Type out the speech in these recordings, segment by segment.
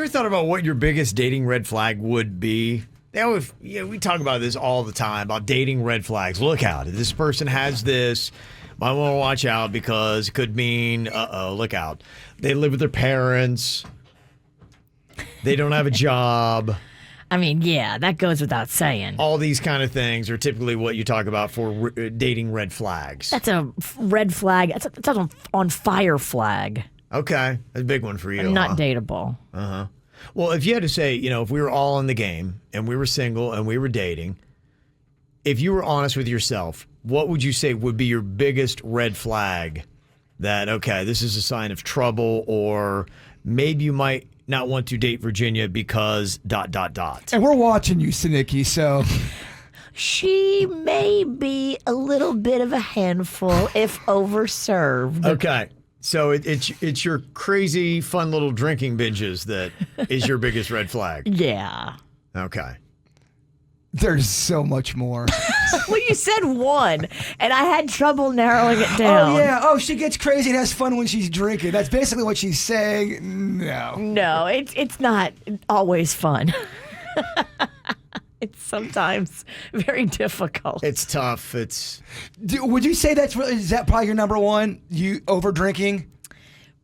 ever thought about what your biggest dating red flag would be? We talk about this all the time, about dating red flags. Look out. If this person has this, might want to watch out because it could mean, look out. They live with their parents. They don't have a job. I mean, yeah, that goes without saying. All these kind of things are typically what you talk about for dating red flags. That's a red flag. That's an on fire flag. Okay. That's a big one for you. Not dateable. Uh-huh. Well, if you had to say, if we were all in the game and we were single and we were dating, if you were honest with yourself, what would you say would be your biggest red flag that, okay, this is a sign of trouble, or maybe you might not want to date Virginia because ... And we're watching you, Sinicki, so... She may be a little bit of a handful if overserved. Okay. So it's your crazy, fun little drinking binges that is your biggest red flag. Yeah. Okay. There's so much more. Well, you said one, and I had trouble narrowing it down. Oh, yeah. Oh, she gets crazy and has fun when she's drinking. That's basically what she's saying. No. No, it's not always fun. It's sometimes very difficult. It's tough. Would you say is that probably your number one? You over drinking?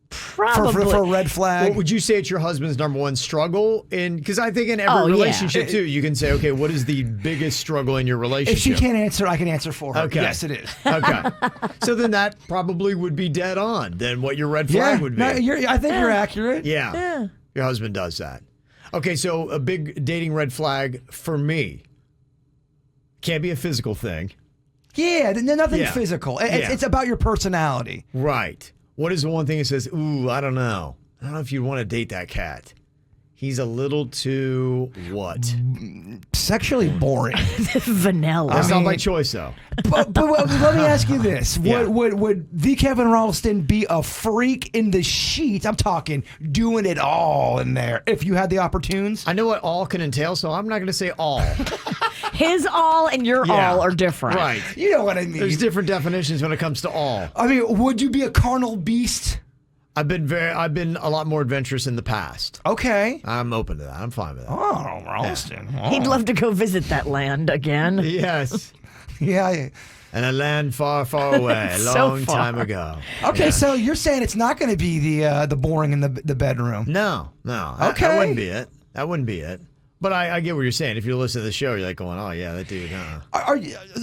Probably. For a red flag? Well, would you say it's your husband's number one struggle? Because I think in every relationship, too, you can say, okay, what is the biggest struggle in your relationship? If she can't answer, I can answer for her. Okay. Yes, it is. Okay. So then that probably would be dead on than what your red flag would be. No, I think you're accurate. Yeah. Your husband does that. Okay, so a big dating red flag for me. Can't be a physical thing. Yeah, nothing physical. It's about your personality. Right. What is the one thing that says, ooh, I don't know. I don't know if you'd want to date that cat. He's a little too what? Sexually boring. Vanilla. That's not my choice, though. But let me ask you this. Would the Kevin Ralston be a freak in the sheets? I'm talking doing it all in there if you had the opportunes. I know what all can entail, so I'm not going to say all. His all and your all are different. Right. You know what I mean. There's different definitions when it comes to all. I mean, would you be a carnal beast? I've been a lot more adventurous in the past. Okay. I'm open to that. I'm fine with that. Oh, Ralston. Yeah. Oh. He'd love to go visit that land again. Yes. Yeah. And a land far, far away, a long time ago. Okay, so you're saying it's not going to be the boring in the bedroom? No. Okay. That wouldn't be it. That wouldn't be it. But I get what you're saying. If you listen to the show, you're like going, oh, yeah, that dude,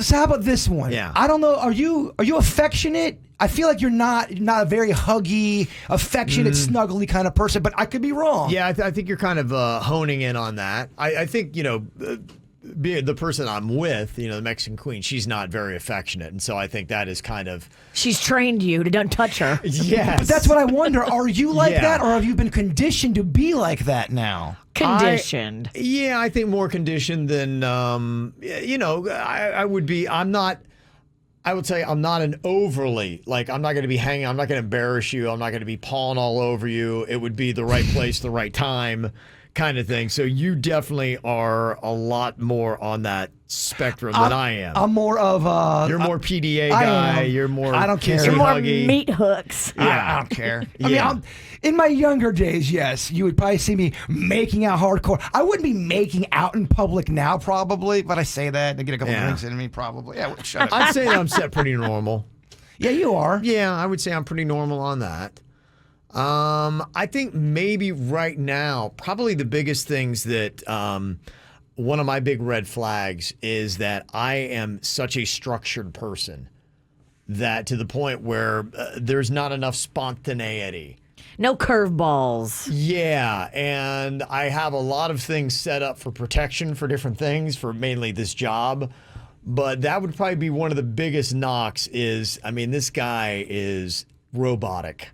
So how about this one? Yeah. I don't know. Are you affectionate? I feel like you're not a very huggy, affectionate, snuggly kind of person, but I could be wrong. Yeah, I think you're kind of honing in on that. I think, being the person I'm with, the Mexican queen, she's not very affectionate. And so I think that is kind of... She's trained you to don't touch her. Yes. But that's what I wonder. Are you like that, or have you been conditioned to be like that now? Conditioned. I think more conditioned than, I would be. I would say I'm not an overly, I'm not going to be hanging, I'm not going to embarrass you, I'm not going to be pawing all over you. It would be the right place, the right time kind of thing. So you definitely are a lot more on that spectrum than I am. I'm more of You're more PDA guy. You're more... I don't care. You're more huggy. meat hooks. Yeah. I don't care. I mean, in my younger days, yes, you would probably see me making out hardcore. I wouldn't be making out in public now, probably, but I say that to get a couple drinks in me, probably. Yeah, shut up. I'd say I'm set pretty normal. Yeah, you are. Yeah, I would say I'm pretty normal on that. I think maybe right now, probably the biggest things that one of my big red flags is that I am such a structured person that to the point where there's not enough spontaneity. No curveballs. Yeah, and I have a lot of things set up for protection for different things, for mainly this job. But that would probably be one of the biggest knocks is, this guy is robotic.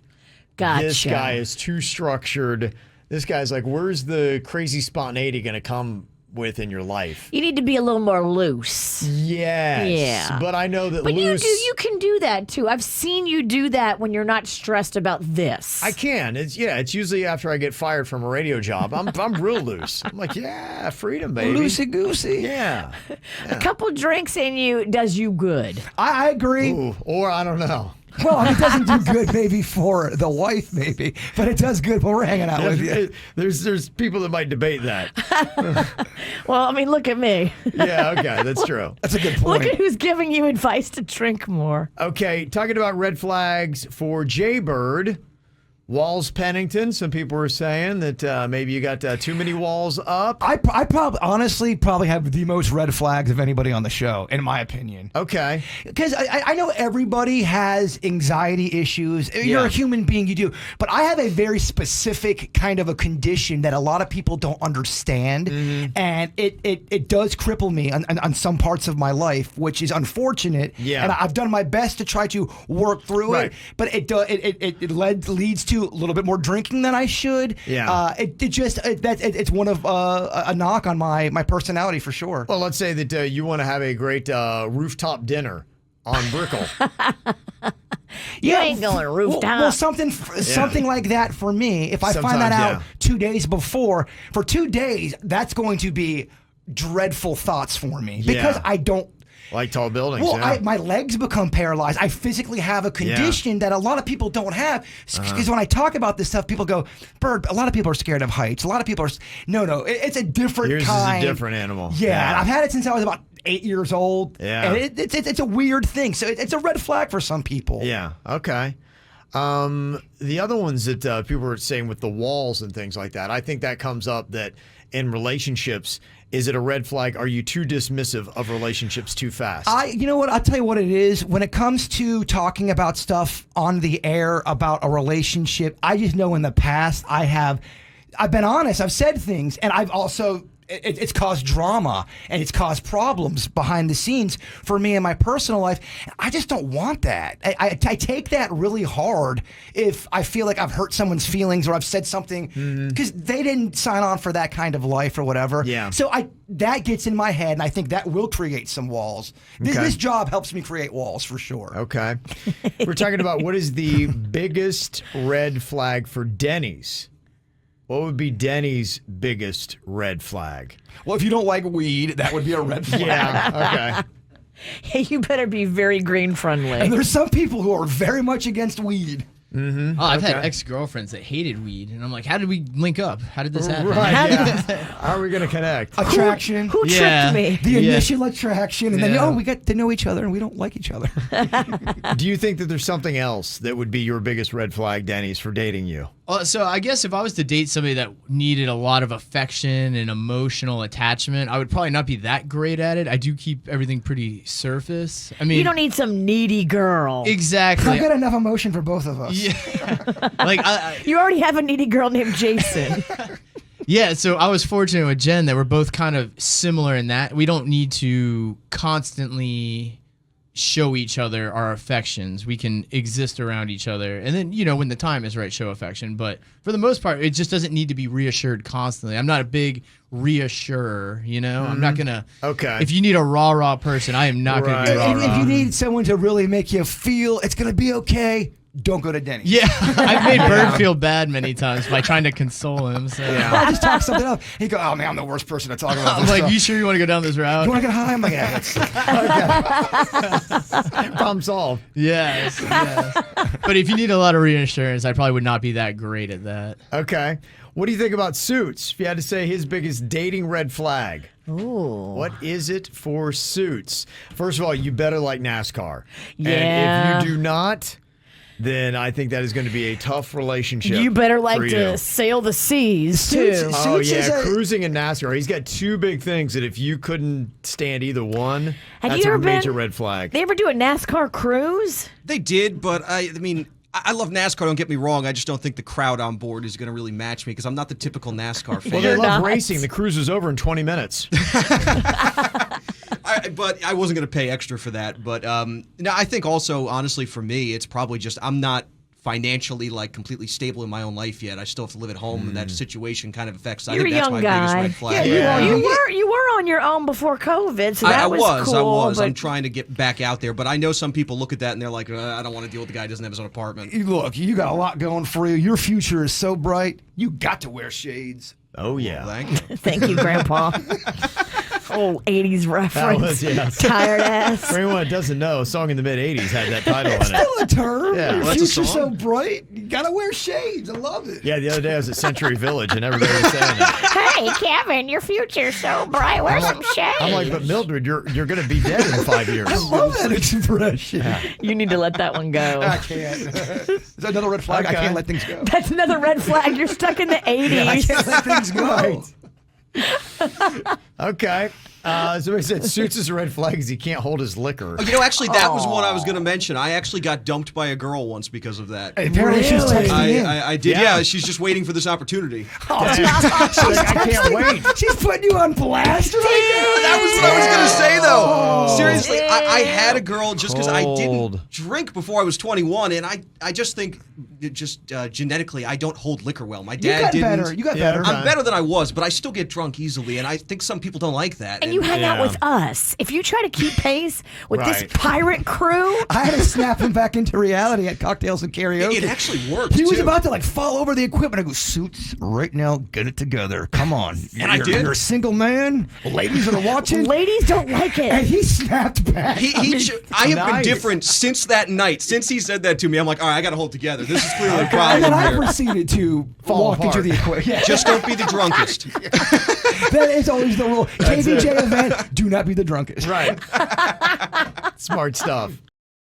Gotcha. This guy is too structured. This guy's like, where's the crazy spontaneity going to come with in your life? You need to be a little more loose. Yes. Yeah. But I know that But loose... you can do that too. I've seen you do that when you're not stressed about this. I can. It's usually after I get fired from a radio job. I'm real loose. I'm like, yeah, freedom, baby. Loosey-goosey. Yeah. A couple drinks in you does you good. I agree. Ooh, or I don't know. Well, I mean, it doesn't do good maybe for the wife, maybe, but it does good when we're hanging out with you. There's people that might debate that. Well, I mean, look at me. Yeah, okay, that's true. That's a good point. Look at who's giving you advice to drink more. Okay, talking about red flags for Jaybird. Walls Pennington. Some people were saying that maybe you got too many walls up. I honestly probably have the most red flags of anybody on the show, in my opinion. Okay. Because I know everybody has anxiety issues. You're Yeah. a human being, you do. But I have a very specific kind of a condition that a lot of people don't understand. And it does cripple me on some parts of my life, which is unfortunate. Yeah. And I've done my best to try to work through Right. it. But it leads to a little bit more drinking than I should. Yeah. It's one of a knock on my personality for sure. Well, let's say that you want to have a great rooftop dinner on Brickell. You ain't going rooftop. Well, something like that for me. If I find that Sometimes, out yeah. 2 days before, for 2 days, that's going to be dreadful thoughts for me because Yeah. I don't. Like tall buildings. Well, yeah. my legs become paralyzed. I physically have a condition that a lot of people don't have. Because when I talk about this stuff, people go, Bird, a lot of people are scared of heights. A lot of people are, no, it's a different Yours kind. is a different animal. Yeah, and I've had it since I was about 8 years old. Yeah. And it's a weird thing. So it's a red flag for some people. Yeah. Okay. The other ones that people were saying with the walls and things like that, I think that comes up that in relationships, is it a red flag? Are you too dismissive of relationships too fast? You know what? I'll tell you what it is. When it comes to talking about stuff on the air about a relationship, I just know in the past I've been honest. I've said things, and I've also it's caused drama and it's caused problems behind the scenes for me in my personal life. I just don't want that. I take that really hard if I feel like I've hurt someone's feelings or I've said something because they didn't sign on for that kind of life or whatever. Yeah. So that gets in my head, and I think that will create some walls. This job helps me create walls for sure. Okay. We're talking about what is the biggest red flag for Denny's. What would be Denny's biggest red flag? Well, if you don't like weed, that would be a red flag. Yeah, okay. Hey, you better be very green friendly. And there's some people who are very much against weed. Oh, I've had ex-girlfriends that hated weed, and I'm like, how did we link up? How did this happen? Right, How did yeah. How are we going to connect? Attraction. Who Yeah. tricked me? The initial attraction, and then, Yeah. we got to know each other, and we don't like each other. Do you think that there's something else that would be your biggest red flag, Denny's, for dating you? So I guess if I was to date somebody that needed a lot of affection and emotional attachment, I would probably not be that great at it. I do keep everything pretty surface. I mean, You don't need some needy girl. exactly. I've got enough emotion for both of us. Yeah. Like You already have a needy girl named Jason. yeah, so I was fortunate with Jen that we're both kind of similar in that we don't need to constantly show each other our affections. We can exist around each other, and then when the time is right, show affection. But for the most part, it just doesn't need to be reassured constantly. I'm not a big reassurer. I'm not gonna. Okay. If you need a rah person, I am not gonna be Right. rah. If you need someone to really make you feel it's going to be okay, don't go to Denny's. Yeah, I've made Bird feel bad many times by trying to console him. So. I just talk something up. He go, oh man, I'm the worst person to talk about I'm this like, stuff. you sure you want to go down this route? You want to get high? I'm like, yeah, that's Problem solved. Yes. But if you need a lot of reassurance, I probably would not be that great at that. Okay. What do you think about Suits? If you had to say his biggest dating red flag, Ooh. what is it for Suits? First of all, you better like NASCAR. Yeah. And if you do not, then I think that is going to be a tough relationship. You better like for to you. sail the seas, too. Suits- Oh, Suits is yeah, a- cruising and NASCAR. He's got two big things that if you couldn't stand either one, Have that's you a ever major been- red flag. They ever do a NASCAR cruise? They did, but I mean, I love NASCAR, don't get me wrong. I just don't think the crowd on board is going to really match me because I'm not the typical NASCAR fan. Well, they You're love not. racing. The cruise is over in 20 minutes. But I wasn't going to pay extra for that. But no, I think also, honestly, for me, it's probably just I'm not financially completely stable in my own life yet. I still have to live at home, and that situation kind of affects. I You're think a that's young my guy. biggest red flag. Yeah. You were on your own before COVID, so that I was cool. I was. But I'm trying to get back out there, but I know some people look at that and they're like, I don't want to deal with the guy who doesn't have his own apartment. Look, you got a lot going for you. Your future is so bright. You got to wear shades. Oh, yeah. Thank you. Thank you, Grandpa. Oh, 80s reference. was, yes. Tired ass. For anyone that doesn't know, a song in the mid-'80s had that title in it. Still a term. Yeah. Your Well, that's a future's so song. bright. You gotta wear shades. I love it. Yeah, the other day I was at Century Village and everybody was saying that. Hey, Kevin, your future's so bright. Wear some shades. I'm like, but Mildred, you're going to be dead in 5 years. I love that expression. You need to let that one go. I can't. Is that another red flag? I Okay. can't let things go. That's another red flag. You're stuck in the 80s. I can't let things go. Okay. Somebody said suits as a red flag because he can't hold his liquor. You know, actually, that was what I was going to mention. I actually got dumped by a girl once because of that. Apparently she's Really? texting in. I did. Yeah. Yeah, she's just waiting for this opportunity. I can't wait. She's putting you on blast right That was what I was going to say, though. Seriously, I Damn. had a girl just because I Cold. didn't drink before I was 21, and I just think genetically I don't hold liquor well. My You dad got didn't. better. You got Yeah, better. okay. I'm better than I was, but I still get drunk easily, and I think some people don't like that. And you hang out Yeah. with us. If you try to keep pace with this Right. pirate crew, I had to snap him back into reality at cocktails and karaoke. it actually worked. He was too. about to like fall over the equipment. I go, Suits, right now, get it together. Come on. And I did. You're a single man. Ladies that are watching. ladies don't like And it. he snapped back. I have Nice. been different since that night. Since he said that to me, I'm like, all right, I got to hold together. This is clearly a problem and then I here. proceeded to Fall walk into apart. the equipment. Yeah, Just don't be the drunkest. that is always the rule. KVJ event, do not be the drunkest. Right. Smart stuff.